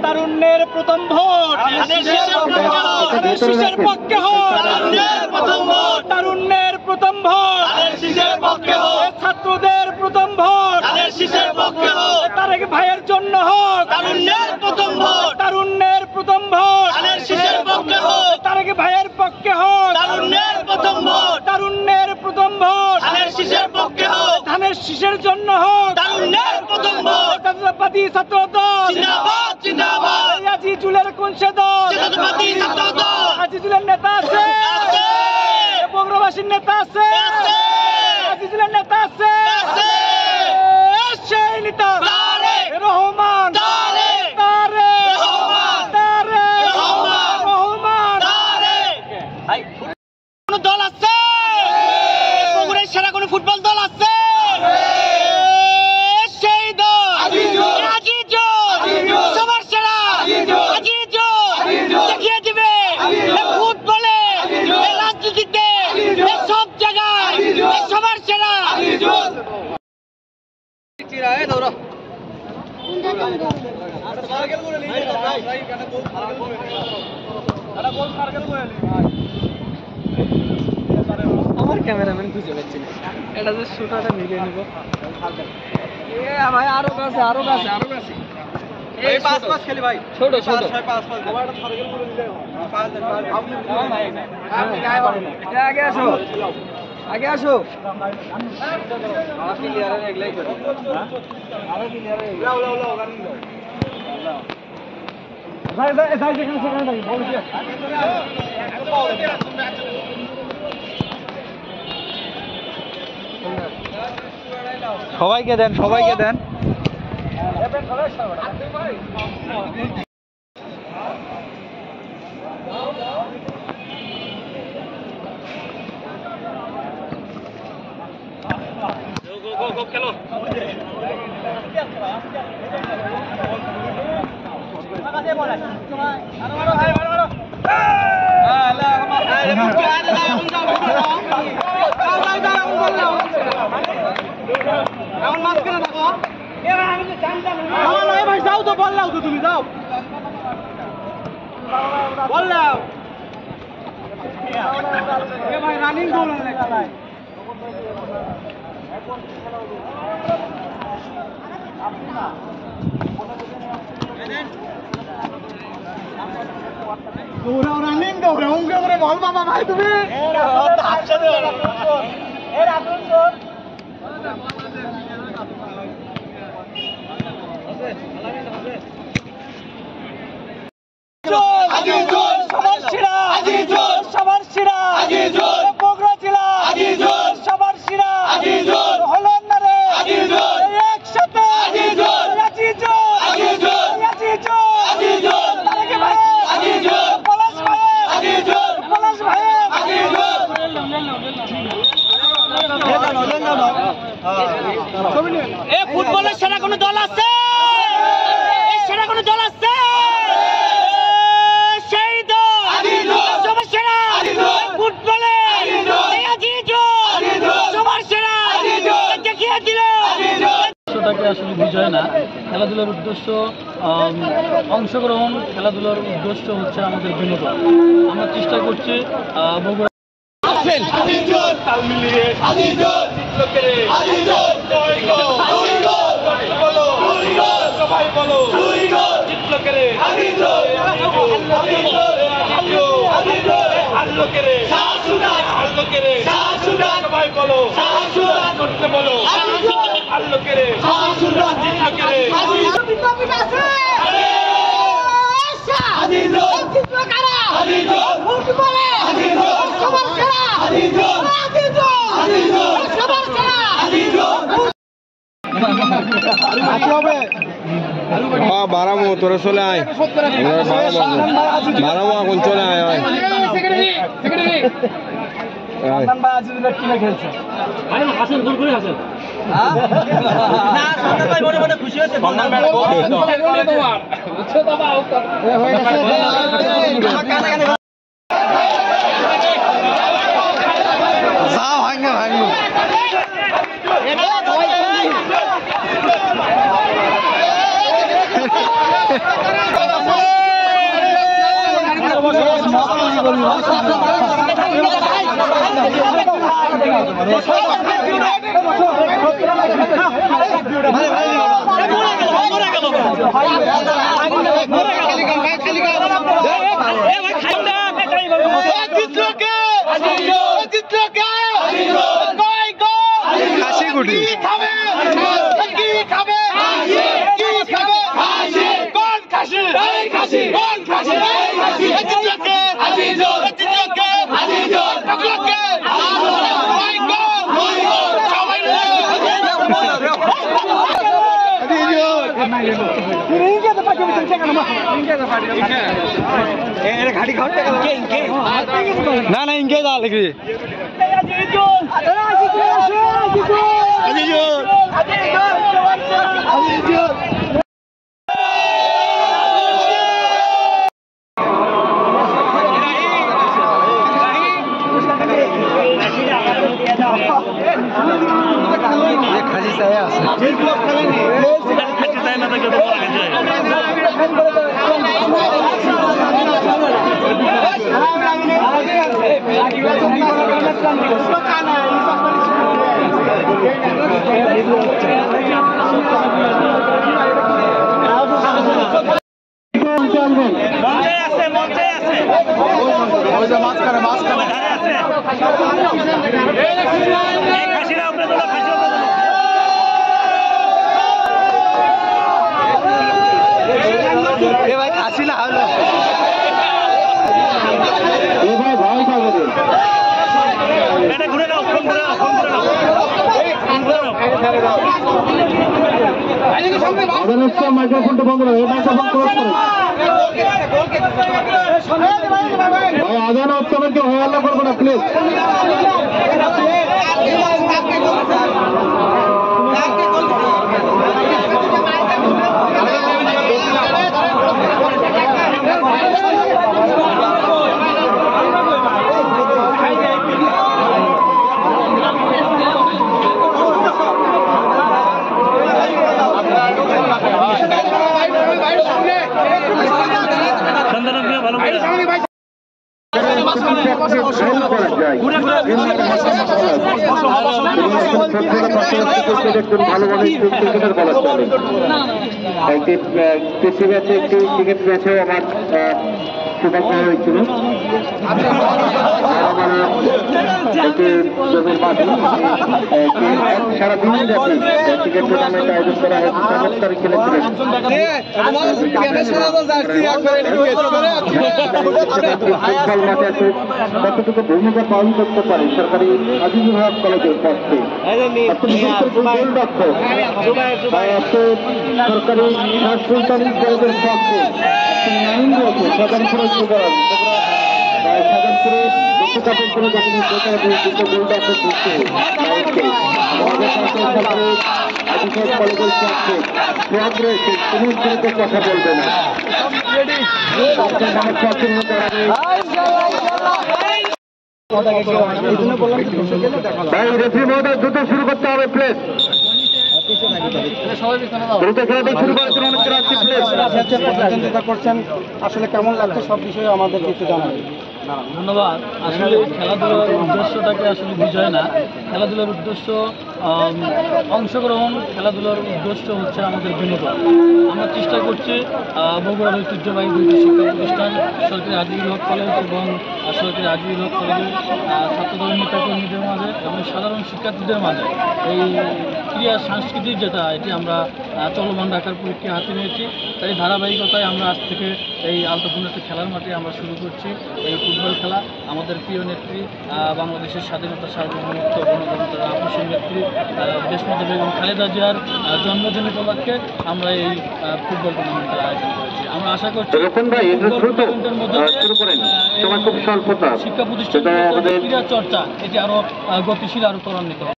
তারুণ্যের প্রথম ভোট শীষের পক্ষে হোক, তারুণ্যের প্রথম ভোট ছাত্রদের প্রথম ভোট শীষের পক্ষে হোক, তারেক ভাইয়ের জন্য হোক তারুণ্যের প্রথম ভোট, তারুণ্যের প্রথম ভোট শীষের পক্ষে হোক, তারেক ভাইয়ের পক্ষে হোক তারুণ্যের প্রথম ভোট, তারুণ্যের প্রথম ভোট শীষের পক্ষে হোক, ধানের শীষের জন্য হোক তারুণ্যের প্রথম ভোট, জাতীয়তাবাদী ছাত্র দল জিন্দাবাদ জিন্দাবাদ, আজিজুলের কোন সে দল জাতীয়তাবাদী ছাত্র দল, আজিজুলের নেতা আছে বঙ্গবাসীর নেতা আছে, আজিজুলের নেতা আছে সেই নেতা তারেক রহমান, তারেক রহমান, কোন দল আছে বগুড়ায় সেরা কোন ফুটবল দল আছে সেই দল আজিজুল, সবার সেরা আজিজুল দেখিয়ে দিবে ফুটবলে রাজনীতিতে সব জায়গায় সবার সেরা আমার ক্যামেরাম্যান খুঁজে পাচ্ছি না, এটা যে শুটারটা মিলিয়ে নিব ভাই, আরো কাছে আরো কাছে আরো কাছে এই পাঁচ পাঁচ খেলি ভাই, ছোট ছোট আগে আসো আগে আসো সবাইকে দেন সবাইকে দেন খেলো এখন মাঝখানে থাকো ভাই, যাও তো বললাও তো তুমি যাও বললাও ভাই, রানিং গোল খেলায় রানিং দৌড়ে উঙ্গে করে বল বাবা ভাই তুমি সবার সেরা সবার সেরা বগুড়া জেলা সবার সেরা হলো না রে একসাথে ফুটবলের সেরা কোন দল আছে সেরা কোন দল আছে সেই দল সবার সেরা ফুটবলে সবার সেরা দেখিয়ে দিল। আসলে বিজয় না, খেলাধুলার উদ্দেশ্য অংশগ্রহণ, খেলাধুলার উদ্দেশ্য হচ্ছে আমাদের বিনোদন। আমরা চেষ্টা করছি বগুড়া তাল মিলিয়ে সবাই বলো সবাই বলো করতে বলো বারামো তোরা চলে আয়, বারামো এখন চলে আয় খুশি হয়েছে ভাঙ না না ইনকে যা লিখবি খালি চাই আছে ভাই খাসি না হলো ঘুরে দাও মাইক্রোফোনটা বন্ধ করে মাইক্রোফোন ক্লোজ করো ভাই আজান উৎসবের কেউ হল্লা করবো না প্লিজ কৃষি ম্যাচে একটি ক্রিকেট ম্যাচে আমার সৌভাগ্য হয়েছিল সারা দিন ব্যাপী ক্রিকেট টুর্নামেন্ট আয়োজন করা হয়েছে 7 তারিখ খেলেছিলেন ফুটবল মাঠে আছে কতটুকু ভূমিকা পালন করতে পারে সরকারি আজিজুল কলেজের পক্ষে গোলরক্ষক সরকারি সুলতানি কলেজের পক্ষে সরকারি সাধারণপুরে বিশ্বকাপের কোনো যখন গোলরক্ষক আজিজুল কলেজের পক্ষে ক্লাব রয়েছে কোনো কথা বলবে না ভাই রেফারি মহোদয় দ্রুত শুরু করতে হবে প্লেস দ্রুত খেলাটা শুরু করার জন্য করছেন আসলে কেমন লাগছে সব বিষয়ে আমাদের কিছু জানাবেন। ধন্যবাদ। আসলে খেলাধুলার উদ্দেশ্যটাকে আসলে বুঝায় না। খেলাধুলার উদ্দেশ্য অংশগ্রহণ, খেলাধুলার উদ্দেশ্য হচ্ছে আমাদের বিনোদন। আমরা চেষ্টা করছি বগুড়ার ঐতিহ্যবাহী দুইটি শিক্ষা প্রতিষ্ঠান সরকারি আজিজুল হক কলেজ এবং সরকারি আজিজুল হক কলেজের ছাত্রদল নেতাকর্মীদের মাঝে এবং সাধারণ শিক্ষার্থীদের মাঝে এই ক্রীড়া সাংস্কৃতিক যেটা এটি আমরা চলমান রাখার পরীক্ষা হাতে নিয়েছি। তাই ধারাবাহিকতায় আমরা আজ থেকে এই আলতাপূর্ণ একটি খেলার মাঠে আমরা শুরু করছি এই ফুটবল খেলা। আমাদের প্রিয় নেত্রী বাংলাদেশের স্বাধীনতা সার্বভৌমত্ব গণতন্ত্রের আপসীর নেত্রী দেশমত বেগম খালেদা জিয়ার জন্মদিন উপলক্ষে আমরা এই ফুটবল টুর্নামেন্টের আয়োজন করেছি। আমরা আশা করছি শিক্ষা প্রতিষ্ঠান ক্রীড়া চর্চা এটি আরো গতিশীল আরো ত্বরান্বিত।